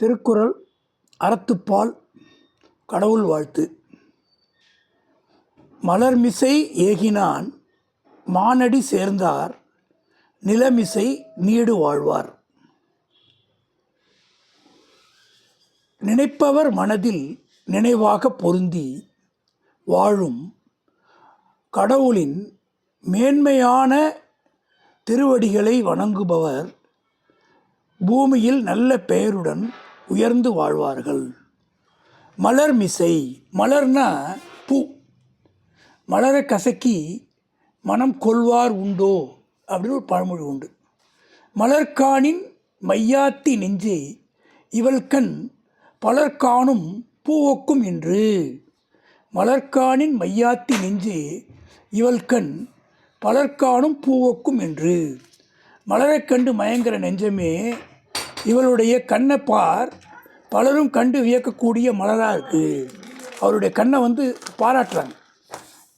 திருக்குறள் அறத்துப்பால் கடவுள் வாழ்த்து. மலர்மிசை ஏகினான் மானடி சேர்ந்தார் நிலமிசை நீடு வாழ்வார். நினைப்பவர் மனதில் நினைவாக பொருந்தி வாழும் கடவுளின் மேன்மையான திருவடிகளை வணங்குபவர் பூமியில் நல்ல பெயருடன் உயர்ந்து வாழ்வார்கள். மலர்மிசை, மலர்னா பூ, மலரை கசக்கி மனம் கொள்வார் உண்டோ அப்படின்னு ஒரு பழமொழி உண்டு. மலர்காணின் மையாத்தி நெஞ்சே இவள்கண் பலர்காணும் பூவொக்கும் என்று. மலர்காணின் மையாத்தி நெஞ்சே இவள்கண் பலர்காணும் பூவொக்கும் என்று. மலரை கண்டு மயங்கிற நெஞ்சமே, இவளுடைய கண்ணை பார், பலரும் கண்டு வியக்கக்கூடிய மலராக இருக்குது. அவருடைய கண்ணை பாராட்டுறாங்க.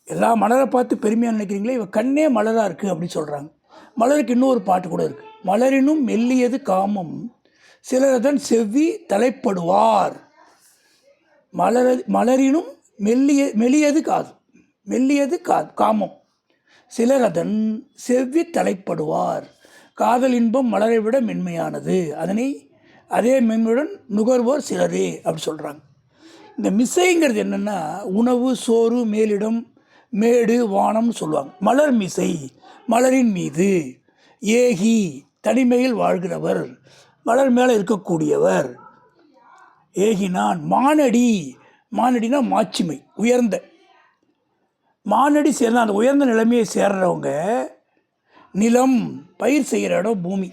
எல்லா மலரை பார்த்து பெருமையாக நினைக்கிறீங்களே, இவள் கண்ணே மலராக இருக்குது அப்படின்னு சொல்கிறாங்க. மலருக்கு இன்னொரு பாட்டு கூட இருக்குது. மலரினும் மெல்லியது காமம் சிலரதன் செவ்வி தலைப்படுவார். மலரினும் மெல்லியது காமம் சிலரதன் செவ்வி தலைப்படுவார். காதல் இன்பம் மலரை விட மென்மையானது, அதே மென்மையுடன் நுகர்வோர் சிலரே அப்படி சொல்கிறாங்க. இந்த மிசைங்கிறது என்னென்னா, உணவு, சோறு, மேலிடம், மேடு, வானம்னு சொல்லுவாங்க. மலர் மிசை, மலரின் மீது. ஏகி, தனிமையில் வாழ்கிறவர், மலர் மேலே இருக்கக்கூடியவர். ஏகினான் மானடி, மானடினா மாட்சிமை, உயர்ந்த மானடி சேர்ந்த அந்த உயர்ந்த நிலைமையை சேர்றவங்க. நிலம், பயிர் செய்கிற இடம் பூமி.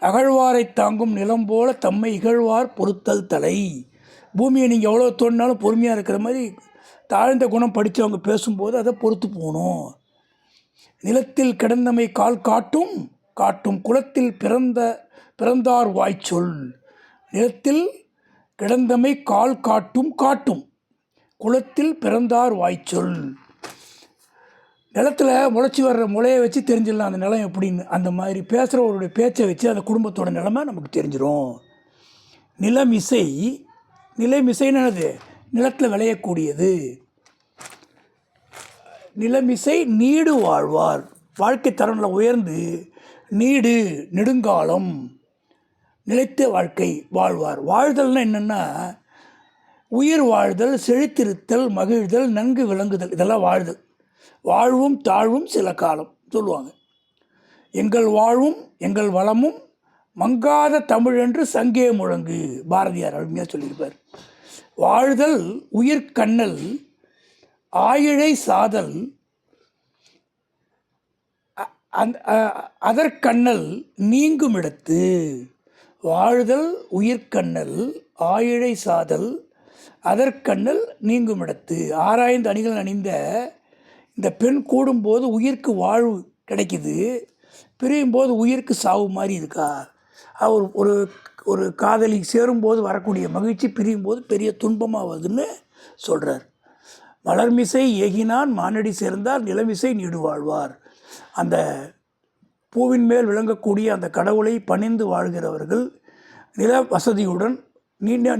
அகழ்வாரை தாங்கும் நிலம் போல தம்மை இகழ்வார் பொறுத்தல் தலை. பூமியை நீங்கள் எவ்வளோ தோண்டினாலும் பொறுமையாக இருக்கிற மாதிரி தாழ்ந்த குணம் படித்தவங்க பேசும்போது அதை பொறுத்து போகணும். நிலத்தில் கிடந்தமை கால் காட்டும் குளத்தில் பிறந்தார் வாய்ச்சொல். நிலத்தில் கிடந்தமை கால் காட்டும் குளத்தில் பிறந்தார் வாய்ச்சொல். நிலத்தில் முளைச்சி வர்ற முளையை வச்சு தெரிஞ்சிடலாம் அந்த நிலம் எப்படின்னு. அந்த மாதிரி பேசுகிறவருடைய பேச்சை வச்சு அந்த குடும்பத்தோட நிலைமை நமக்கு தெரிஞ்சிடும். நிலமிசைன்னு என்னது? நிலத்தில் விளையக்கூடியது. நிலமிசை நீடு வாழ்வார், வாழ்க்கை தரனில் உயர்ந்து நீடு நெடுங்காலம் நிலைத்த வாழ்க்கை வாழ்வார். வாழ்தல்னா என்னென்னா, உயிர் வாழ்தல், செழித்திருத்தல், மகிழ்தல், நன்கு விளங்குதல், இதெல்லாம் வாழ்தல். வாழ்வும் தாழ்வும் சில காலம் சொல்லுவாங்க. எங்கள் வாழ்வும் எங்கள் வளமும் மங்காத தமிழ் என்று சங்கே முழங்கு, பாரதியார் அருமையாக சொல்லியிருப்பார். வாழ்தல் உயிர்கண்ணல் ஆயிழை சாதல் அதற்கண்ணல் நீங்கும் இடத்து. வாழ்தல் உயிர்கண்ணல் ஆயிழை சாதல் அதற்கண்ணல் நீங்கும் இடத்து. ஆராய்ந்து அணிகள் அணிந்த இந்த பெண் கூடும்போது உயிருக்கு வாழ்வு கிடைக்குது, பிரியும் போது உயிருக்கு சாவு மாதிரி இருக்கா. அவர் ஒரு காதலி சேரும்போது வரக்கூடிய மகிழ்ச்சி பிரியும் போது பெரிய துன்பமாகுதுன்னு சொல்கிறார். மலர்மிசை ஏகினான் மானடி சேர்ந்தார் நிலமிசை நீடு வாழ்வார். அந்த பூவின் மேல் விளங்கக்கூடிய அந்த கடவுளை பணிந்து வாழ்கிறவர்கள் நில வசதியுடன்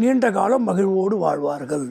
நீண்ட காலம் மகிழ்வோடு வாழ்வார்கள்.